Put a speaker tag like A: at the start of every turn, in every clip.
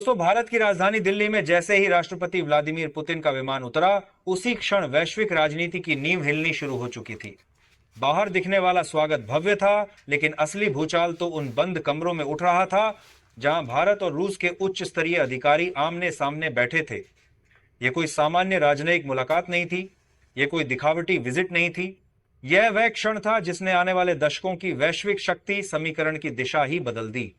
A: दोस्तों, भारत की राजधानी दिल्ली में जैसे ही राष्ट्रपति व्लादिमीर पुतिन का विमान उतरा, उसी क्षण वैश्विक राजनीति की नींव हिलनी शुरू हो चुकी थी। बाहर दिखने वाला स्वागत भव्य था, लेकिन असली भूचाल तो उन बंद कमरों में उठ रहा था, जहां भारत और रूस के उच्च स्तरीय अधिकारी आमने सामने बैठे थे। यह कोई सामान्य राजनयिक मुलाकात नहीं थी, यह कोई दिखावटी विजिट नहीं थी। यह वह क्षण था जिसने आने वाले दशकों की वैश्विक शक्ति समीकरण की दिशा ही बदल दी।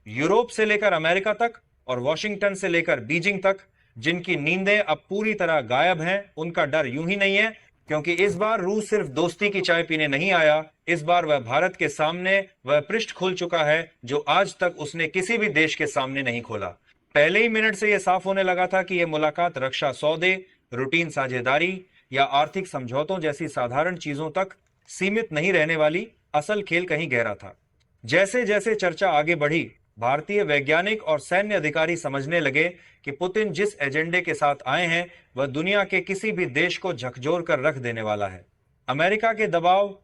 A: यूरोप से लेकर अमेरिका तक और वॉशिंगटन से लेकर बीजिंग तक, जिनकी नींदें अब पूरी तरह गायब हैं, उनका डर यूं ही नहीं है, क्योंकि इस बार रूस सिर्फ दोस्ती की चाय पीने नहीं आया। इस बार वह भारत के सामने वह पृष्ठ खोल चुका है जो आज तक उसने किसी भी देश के सामने नहीं खोला। पहले ही मिनट से यह साफ होने लगा था कि यह मुलाकात रक्षा सौदे, रूटीन साझेदारी या आर्थिक समझौतों जैसी साधारण चीजों तक सीमित नहीं रहने वाली। असल खेल कहीं गहरा था। जैसे जैसे चर्चा आगे बढ़ी, भारतीय वैज्ञानिक और सैन्य अधिकारी समझने लगे कि पुतिन जिस एजेंडे के साथ आए हैं, वह दुनिया के किसी भी देश को झकझोर कर रख देने वाला है। अमेरिका के दबाव,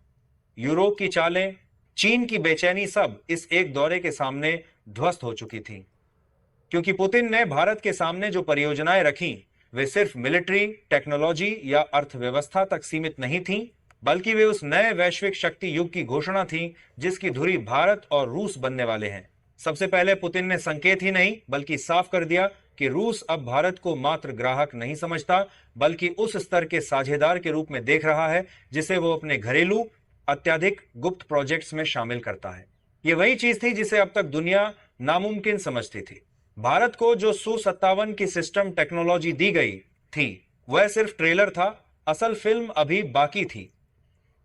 A: यूरोप की चालें, चीन की बेचैनी, सब इस एक दौरे के सामने ध्वस्त हो चुकी थी। क्योंकि पुतिन ने भारत के सामने जो परियोजनाएं रखी, वे सिर्फ मिलिट्री, टेक्नोलॉजी या अर्थव्यवस्था तक सीमित नहीं थीं, बल्कि वे उस नए वैश्विक शक्ति युग की घोषणा थी जिसकी धुरी भारत और रूस बनने वाले हैं। सबसे पहले पुतिन ने संकेत ही नहीं बल्कि साफ कर दिया कि रूस अब भारत को मात्र ग्राहक नहीं समझता, बल्कि उस स्तर के साझेदार के रूप में देख रहा है जिसे वो अपने घरेलू अत्यधिक गुप्त प्रोजेक्ट्स में शामिल करता है। ये वही चीज थी जिसे अब तक दुनिया नामुमकिन समझती थी। भारत को जो Su-57 की सिस्टम टेक्नोलॉजी दी गई थी, वह सिर्फ ट्रेलर था, असल फिल्म अभी बाकी थी।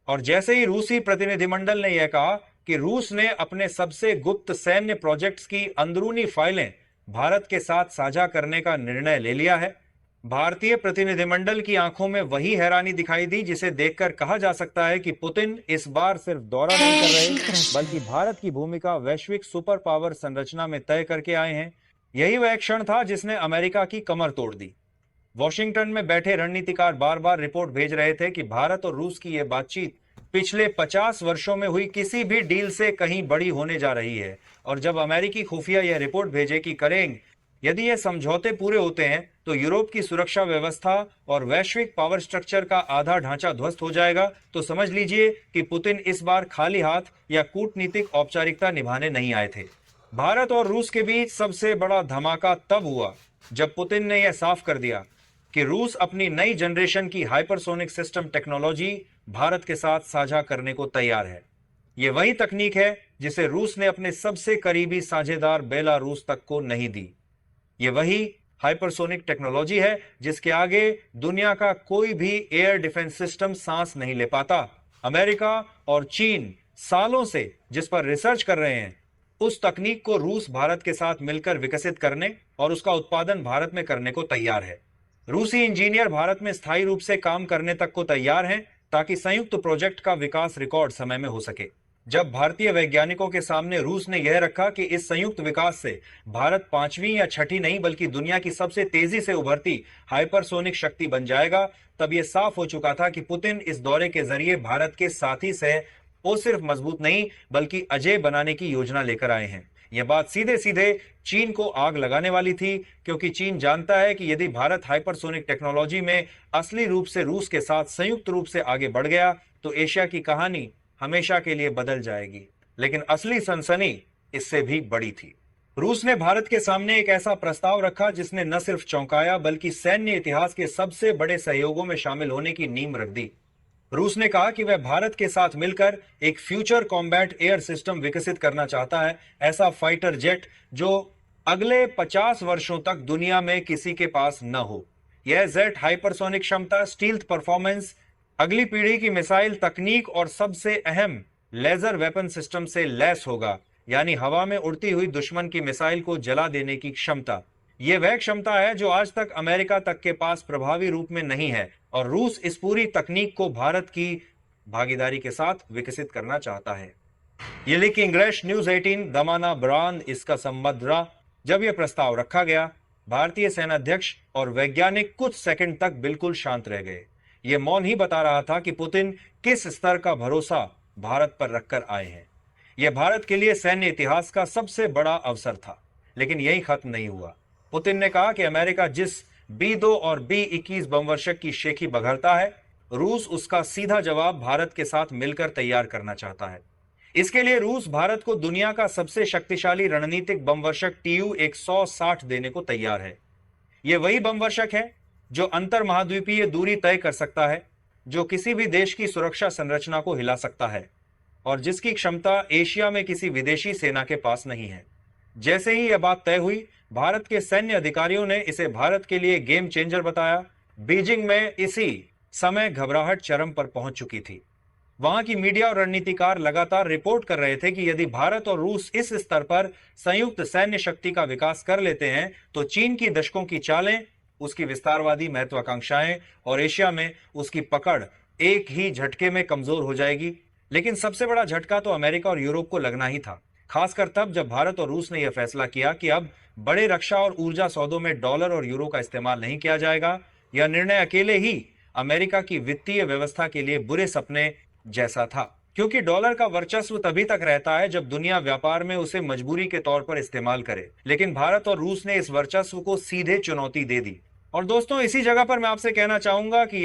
A: और जैसे ही रूसी प्रतिनिधिमंडल ने यह कहा कि रूस ने अपने सबसे गुप्त सैन्य प्रोजेक्ट्स की अंदरूनी फाइलें भारत के साथ साझा करने का निर्णय ले लिया है, भारतीय प्रतिनिधिमंडल की आंखों में वही हैरानी दिखाई दी जिसे देखकर कहा जा सकता है कि पुतिन इस बार सिर्फ दौरा नहीं कर रहे, बल्कि भारत की भूमिका वैश्विक सुपर पावर संरचना में तय करके आए हैं। यही वह क्षण था जिसने अमेरिका की कमर तोड़ दी। वॉशिंगटन में बैठे रणनीतिकार बार बार रिपोर्ट भेज रहे थे कि भारत और रूस की यह बातचीत पिछले 50 वर्षों में हुई किसी भी डील से कहीं बड़ी होने जा रही है। और जब अमेरिकी खुफिया यह रिपोर्ट भेजे कि करेंगे, यदि ये समझौते पूरे होते हैं तो यूरोप की सुरक्षा व्यवस्था और वैश्विक पावर स्ट्रक्चर का आधा ढांचा ध्वस्त हो जाएगा, तो समझ लीजिए कि पुतिन इस बार खाली हाथ या कूटनीतिक औपचारिकता निभाने नहीं आए थे। भारत और रूस के बीच सबसे बड़ा धमाका तब हुआ जब पुतिन ने यह साफ कर दिया कि रूस अपनी नई जनरेशन की हाइपरसोनिक सिस्टम टेक्नोलॉजी भारत के साथ साझा करने को तैयार है। यह वही तकनीक है जिसे रूस ने अपने सबसे करीबी साझेदार बेलारूस तक को नहीं दी। यह वही हाइपरसोनिक टेक्नोलॉजी है जिसके आगे दुनिया का कोई भी एयर डिफेंस सिस्टम सांस नहीं ले पाता। अमेरिका और चीन सालों से जिस पर रिसर्च कर रहे हैं, उस तकनीक को रूस भारत के साथ मिलकर विकसित करने और उसका उत्पादन भारत में करने को तैयार है। रूसी इंजीनियर भारत में स्थायी रूप से काम करने तक को तैयार हैं, ताकि संयुक्त प्रोजेक्ट का विकास रिकॉर्ड समय में हो सके। जब भारतीय वैज्ञानिकों के सामने रूस ने यह रखा कि इस संयुक्त विकास से भारत पांचवी या छठी नहीं बल्कि दुनिया की सबसे तेजी से उभरती हाइपरसोनिक शक्ति बन जाएगा, तब यह साफ हो चुका था कि पुतिन इस दौरे के जरिए भारत के साथी से वो सिर्फ मजबूत नहीं बल्कि अजेय बनाने की योजना लेकर आए हैं। यह बात सीधे सीधे चीन को आग लगाने वाली थी, क्योंकि चीन जानता है कि यदि भारत हाइपरसोनिक टेक्नोलॉजी में असली रूप से रूस के साथ संयुक्त रूप से आगे बढ़ गया तो एशिया की कहानी हमेशा के लिए बदल जाएगी। लेकिन असली सनसनी इससे भी बड़ी थी। रूस ने भारत के सामने एक ऐसा प्रस्ताव रखा जिसने न सिर्फ चौंकाया बल्कि सैन्य इतिहास के सबसे बड़े सहयोगों में शामिल होने की नींव रख दी। रूस ने कहा कि वह भारत के साथ मिलकर एक फ्यूचर कॉम्बैट एयर सिस्टम विकसित करना चाहता है, ऐसा फाइटर जेट जो अगले 50 वर्षों तक दुनिया में किसी के पास न हो। यह जेट हाइपरसोनिक क्षमता, स्टील्थ परफॉर्मेंस, अगली पीढ़ी की मिसाइल तकनीक और सबसे अहम लेजर वेपन सिस्टम से लैस होगा, यानी हवा में उड़ती हुई दुश्मन की मिसाइल को जला देने की क्षमता। यह वह क्षमता है जो आज तक अमेरिका तक के पास प्रभावी रूप में नहीं है, और रूस इस पूरी तकनीक को भारत की भागीदारी के साथ विकसित करना चाहता है। ये लिखी इंग्लिश न्यूज 18 दमाना ब्रान इसका संबंध रहा। जब यह प्रस्ताव रखा गया, भारतीय सेनाध्यक्ष और वैज्ञानिक कुछ सेकंड तक बिल्कुल शांत रह गए। यह मौन ही बता रहा था कि पुतिन किस स्तर का भरोसा भारत पर रखकर आए हैं। यह भारत के लिए सैन्य इतिहास का सबसे बड़ा अवसर था। लेकिन यही खत्म नहीं हुआ। पुतिन ने कहा कि अमेरिका जिस B-2 और B-21 बमवर्षक की शेखी बघरता है, रूस उसका सीधा जवाब भारत के साथ मिलकर तैयार करना चाहता है। इसके लिए रूस भारत को दुनिया का सबसे शक्तिशाली रणनीतिक बमवर्षक TU-160 देने को तैयार है। यह वही बमवर्षक है जो अंतर महाद्वीपीय दूरी तय कर सकता है, जो किसी भी देश की सुरक्षा संरचना को हिला सकता है और जिसकी क्षमता एशिया में किसी विदेशी सेना के पास नहीं है। जैसे ही यह बात तय हुई, भारत के सैन्य अधिकारियों ने इसे भारत के लिए गेम चेंजर बताया। बीजिंग में इसी समय घबराहट चरम पर पहुंच चुकी थी। वहां की मीडिया और रणनीतिकार लगातार रिपोर्ट कर रहे थे कि यदि भारत और रूस इस स्तर पर संयुक्त सैन्य शक्ति का विकास कर लेते हैं, तो चीन की दशकों की चालें, उसकी विस्तारवादी महत्वाकांक्षाएं और एशिया में उसकी पकड़ एक ही झटके में कमजोर हो जाएगी। लेकिन सबसे बड़ा झटका तो अमेरिका और यूरोप को लगना ही था, खासकर तब जब भारत और रूस ने यह फैसला किया कि अब बड़े रक्षा और ऊर्जा सौदों में डॉलर और यूरो का इस्तेमाल नहीं किया जाएगा। यह निर्णय अकेले ही अमेरिका की वित्तीय व्यवस्था के लिए बुरे सपने जैसा था, क्योंकि डॉलर का वर्चस्व तभी तक रहता है जब दुनिया व्यापार में उसे मजबूरी के तौर पर इस्तेमाल करे। लेकिन भारत और रूस ने इस वर्चस्व को सीधे चुनौती दे दी। और दोस्तों, इसी जगह पर मैं आपसे कहना चाहूंगा कि